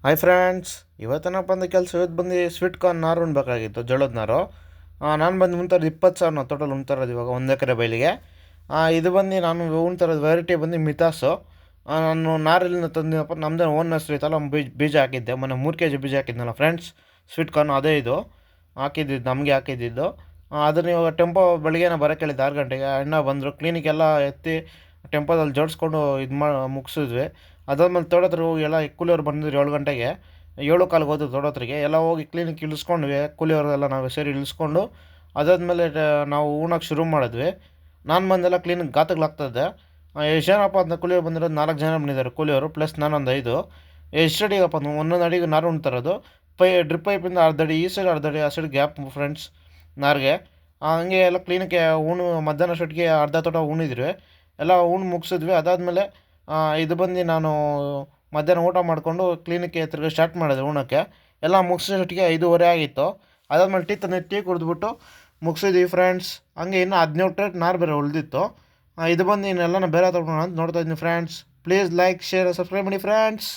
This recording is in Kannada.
ಹಾಯ್ ಫ್ರೆಂಡ್ಸ್, ಇವತ್ತೇನಪ್ಪ ಅಂದ್ರೆ ಕೆಲಸ ಇವತ್ತು ಬಂದು ಸ್ವೀಟ್ ಕಾರ್ನ್ ನಾರು ಉಣ್ಬೇಕಾಗಿತ್ತು, ಜೋಳದ ನಾರು. ನಾನು ಬಂದು ಉಣ್ತಾರದು 20,000 ಟೋಟಲ್ ಉಣ್ತಾರದು ಇವಾಗ 1 ಎಕರೆ ಬಯಲಿಗೆ. ಇದು ಬಂದು ನಾನು ಉಣ್ತಾರದು ವೆರೈಟಿ ಬಂದು ಮಿತಾಸು. ನಾನು ನಾರಿಲ್ಲಿಂದ ತಂದಿನಪ್ಪ, ನಮ್ಮದೇ ಓನ್ ಹೆಸ್ರು ಐತಲ್ಲ, ಬೀಜ ಹಾಕಿದ್ದೆ ಮೊನ್ನೆ 3 kg ಬೀಜ ಹಾಕಿದ್ನಲ್ಲ ಫ್ರೆಂಡ್ಸ್. ಸ್ವೀಟ್ ಕಾರ್ನ್ ಅದೇ ಇದು ಹಾಕಿದ್ದಿದ್ದು, ನಮಗೆ ಹಾಕಿದ್ದಿದ್ದು. ಅದನ್ನು ಇವಾಗ ಟೆಂಪೋ ಬೆಳಗ್ಗೆನೇ ಬರೋಕ್ಕೆ ಹೇಳಿದ್ದು 6 ಗಂಟೆಗೆ. ಅಣ್ಣ ಬಂದರು, ಕ್ಲೀನಿಕ್ಕೆಲ್ಲ ಎತ್ತಿ ಟೆಂಪೋದಲ್ಲಿ ಜೋಡಿಸ್ಕೊಂಡು ಮುಗಿಸಿದ್ವಿ. ಅದಾದ್ಮೇಲೆ ತೋಟತ್ರ ಹೋಗಿ ಎಲ್ಲ ಕೂಲಿಯವ್ರು ಬಂದಿದ್ರು 7 ಗಂಟೆಗೆ. 7:15 ಹೋದ್ರು ತೋಟತ್ರಿಗೆ ಎಲ್ಲ ಹೋಗಿ ಕ್ಲೀನಿಕ್ ಇಳಿಸ್ಕೊಂಡ್ವಿ. ಕೂಲಿಯವರೆಲ್ಲ ನಾವು ಸೇರಿ ಇಳಿಸ್ಕೊಂಡು ಅದಾದಮೇಲೆ ನಾವು ಉಣ್ಣೋಕೆ ಶುರು ಮಾಡಿದ್ವಿ. ನಾನು ಬಂದೆಲ್ಲ ಕ್ಲೀನಿಕ್ ಗಾತಗಳಾಗ್ತದೆ. ಎಷ್ಟು ಜನಪ್ಪ ಅಂತ ಕೂಲಿಯವ್ರು ಬಂದಿರೋದು 4 ಜನ ಬಂದಿದ್ದಾರೆ ಕೂಲಿಯವರು, ಪ್ಲಸ್ ನಾನೊಂದು 5. ಎಷ್ಟು ಅಡಿಗಪ್ಪ ಒಂದೊಂದು ಅಡಿಗೆ ನಾರು ಉಣ್ತಾರದು. ಡ್ರಿಪ್ ಪೈಪಿಂದ ಅರ್ಧ ಅಡಿ ಈ ಸೈಡ್, ಅರ್ಧ ಅಡಿ ಆ ಸೈಡ್ ಗ್ಯಾಪ್ ಫ್ರೆಂಡ್ಸ್ ನಾರಿಗೆ. ಹಂಗೆ ಎಲ್ಲ ಕ್ಲೀನಿಕ್ಕೆ ಮಧ್ಯಾಹ್ನ ಅಷ್ಟೊತ್ತಿಗೆ ಅರ್ಧ ತೋಟ ಉಣಿದ್ವಿ. ಎಲ್ಲ ಮುಗಿಸಿದ್ವಿ. ಅದಾದಮೇಲೆ ಇದು ಬಂದು ನಾನು ಮಧ್ಯಾಹ್ನ ಊಟ ಮಾಡಿಕೊಂಡು ಕ್ಲೀನಿಕ್ಕೆ ತಿರ್ಗಿ ಸ್ಟಾರ್ಟ್ ಮಾಡಿದೆ ಉಣ್ಣೋಕ್ಕೆ. ಎಲ್ಲ ಮುಗಿಸೋಷ್ಟೊತ್ತಿಗೆ 5:15 ಆಗಿತ್ತು. ಅದಾದಮೇಲೆ ಟೀ ಕುಡಿದ್ಬಿಟ್ಟು ಮುಗಿಸಿದ್ವಿ ಫ್ರೆಂಡ್ಸ್. ಹಂಗೆ ಇನ್ನೂ 17 ಟ್ರೇಟ್ ನಾರು ಬೇರೆ ಉಳಿದಿತ್ತು. ಇದು ಬಂದು ಇನ್ನೆಲ್ಲನ ಬೇರೆ ತೊಗೊಳೋಣ ಅಂತ ನೋಡ್ತಾ ಇದ್ದೀನಿ friends. Please like, share, subscribe ಮಾಡಿ ಫ್ರೆಂಡ್ಸ್.